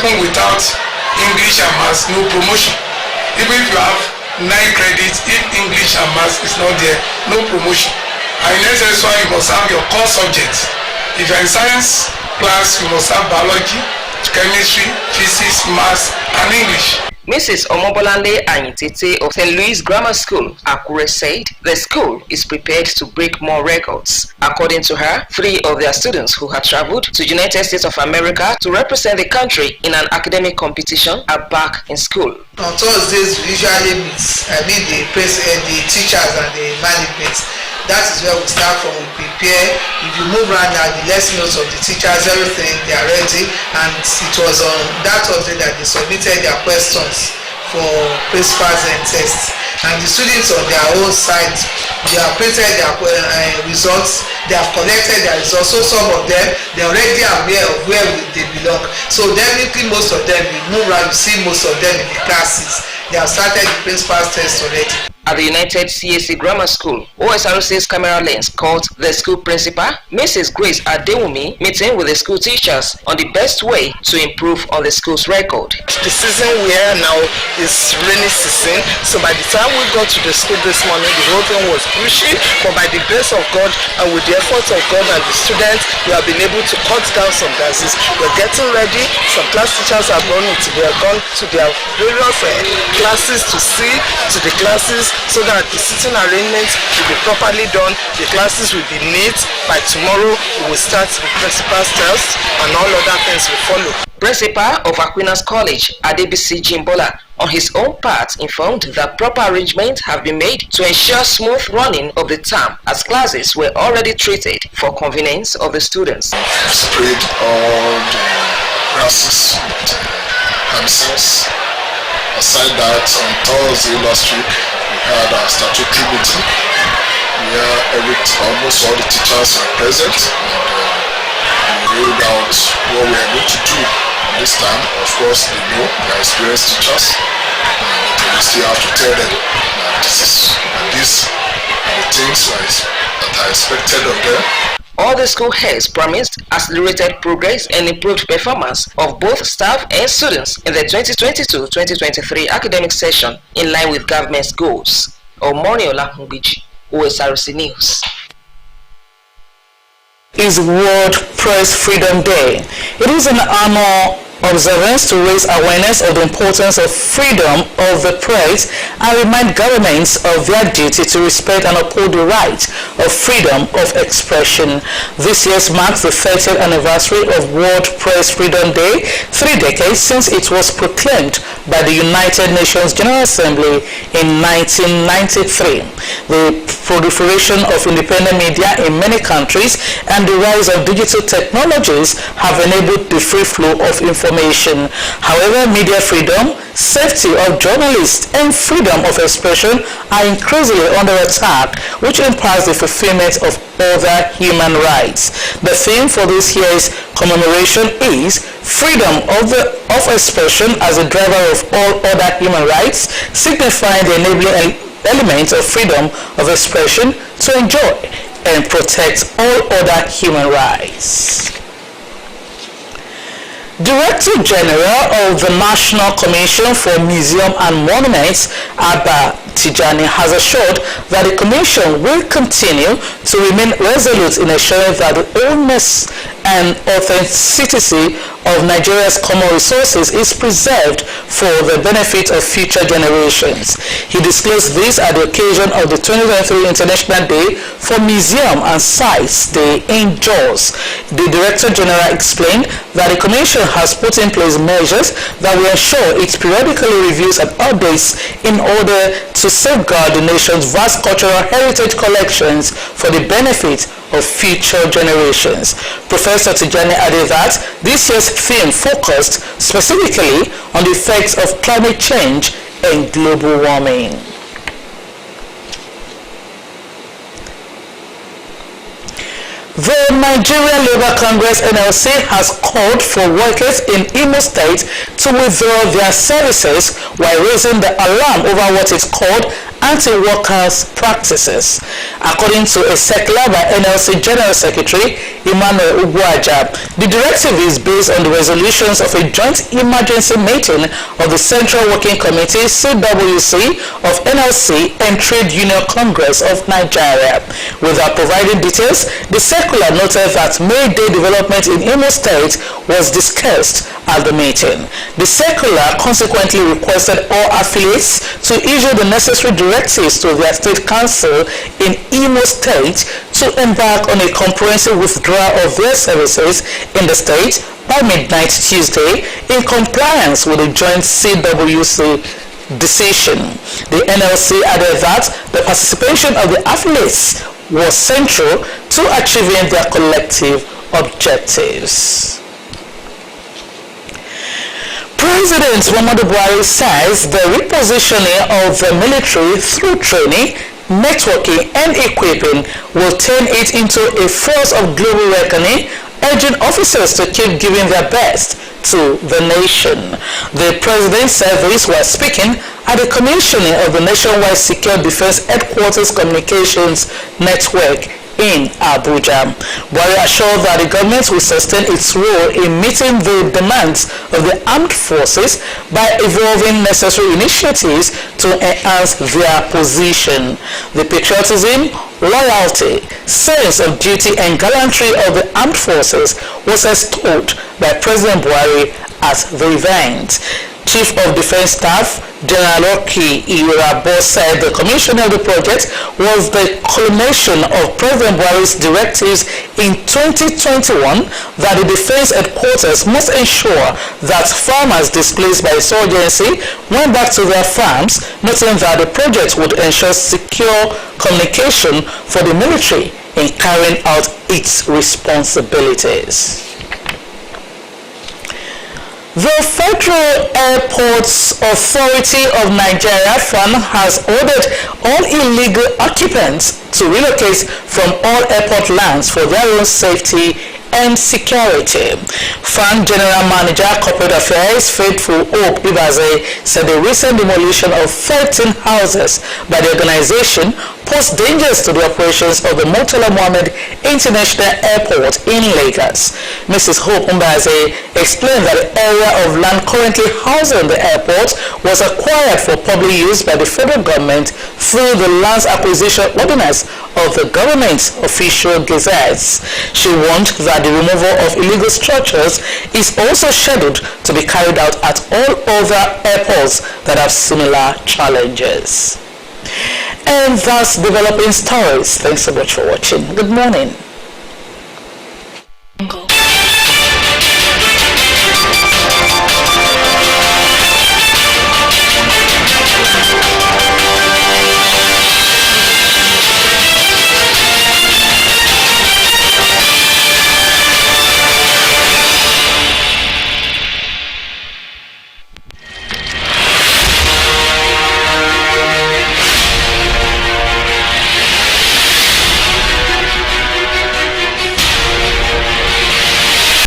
even without English and Maths, no promotion. Even if you have 9 credits, if English and Maths is not there, no promotion. And in SSY, you must have your core subjects. If you're in science class, you must have biology, chemistry, physics, maths, and English. Mrs. Omobolande Anyitete of St. Louis Grammar School, Akure, said the school is prepared to break more records. According to her, 3 of their students who had traveled to United States of America to represent the country in an academic competition are back in school. On Thursdays, we usually meet, the teachers and the management. That is where we start from. We prepare. If you move around now, the lesson notes of the teachers, everything, they are ready. And it was on that Thursday that they submitted their questions for principals and tests. And the students on their own side, they have printed their results. They have collected their results. So some of them, they already are aware of where they belong. So definitely most of them, you move around, you see most of them in the classes. They have started the principal's test already. At the United CAC Grammar School, OSRC's camera lens caught the school principal, Mrs. Grace Adewumi, meeting with the school teachers on the best way to improve on the school's record. The season we are now is rainy season, so by the time we got to the school this morning, the whole thing was pushy, but by the grace of God and with the efforts of God and the students, we have been able to cut down some gases. We're getting ready. Some class teachers have gone to their various classes to see to the classes, so that the sitting arrangements will be properly done, the classes will be neat. By tomorrow, we will start the principal's test and all other things will follow. Principal of Aquinas College, Adebisi Jimbola, on his own part informed that proper arrangements have been made to ensure smooth running of the term, as classes were already treated for convenience of the students. We've sprayed all the grasses with herbicides. Aside that, on Thursday last week, we had our statutory meeting where almost all the teachers were present, and we rolled out what we are going to do this time. Of course, they know they are experienced teachers, but we still have to tell them that these are the things that are expected of them. All the school heads promised accelerated progress and improved performance of both staff and students in the 2022-2023 academic session in line with government's goals. Omoniola Mbiji, OSRC News. Is World Press Freedom Day. It is an annual observance to raise awareness of the importance of freedom of the press and remind governments of their duty to respect and uphold the right of freedom of expression. This year marks the 30th anniversary of World Press Freedom Day, 3 decades since it was proclaimed by the United Nations General Assembly in 1993. The proliferation of independent media in many countries and the rise of digital technologies have enabled the free flow of information. However, media freedom, safety of journalists, and freedom of expression are increasingly under attack, which impairs the fulfillment of other human rights. The theme for this year's commemoration is freedom of expression as a driver of all other human rights, signifying the enabling element of freedom of expression to enjoy and protect all other human rights. Director General of the National Commission for Museum and Monuments, Abba Tijani, has assured that the Commission will continue to remain resolute in ensuring that the wholeness and authenticity of Nigeria's common resources is preserved for the benefit of future generations. He disclosed this at the occasion of the 2023 International Day for Museum and Sites Day in Jos. The Director General explained that the Commission has put in place measures that will ensure it periodically reviews and updates in order to safeguard the nation's vast cultural heritage collections for the benefit of future generations. Professor Tijani added that this year's theme focused specifically on the effects of climate change and global warming. The Nigerian Labour Congress (NLC) has called for workers in Imo State to withdraw their services while raising the alarm over what is called anti-workers practices. According to a circular by NLC General Secretary Emmanuel Ugwaja, the directive is based on the resolutions of a joint emergency meeting of the Central Working Committee CWC of NLC and Trade Union Congress of Nigeria. Without providing details, the circular noted that May Day development in Imo State was discussed at the meeting. The circular consequently requested all affiliates to issue the necessary directives to their state council in Imo State to embark on a comprehensive withdrawal of their services in the state by midnight Tuesday in compliance with the joint CWC decision. The NLC added that the participation of the affiliates was central to achieving their collective objectives. President Muhammadu Buhari says the repositioning of the military through training, networking and equipping will turn it into a force of global reckoning, urging officers to keep giving their best to the nation. The president said this while speaking at the commissioning of the nationwide Secure Defense Headquarters Communications Network in Abuja. Buhari assured that the government will sustain its role in meeting the demands of the armed forces by evolving necessary initiatives to enhance their position. The patriotism, loyalty, sense of duty and gallantry of the armed forces was extolled by President Buhari at the event. Chief of Defense Staff General Oki Irabo said the commissioning of the project was the culmination of President Buhari's directives in 2021 that the defense headquarters must ensure that farmers displaced by insurgency went back to their farms, noting that the project would ensure secure communication for the military in carrying out its responsibilities. The Federal Airports Authority of Nigeria FAN has ordered all illegal occupants to relocate from all airport lands for their own safety and security. FAN General Manager Corporate Affairs Faithful Hope Ibaze said the recent demolition of 13 houses by the organization pose dangers to the operations of the Murtala Mohammed International Airport in Lagos. Mrs. Hope Ibaze explained that the area of land currently housing the airport was acquired for public use by the federal government through the Lands Acquisition Ordinance of the government's official gazettes. She warned that the removal of illegal structures is also scheduled to be carried out at all other airports that have similar challenges. And thus developing stories. Thanks so much for watching. Good morning.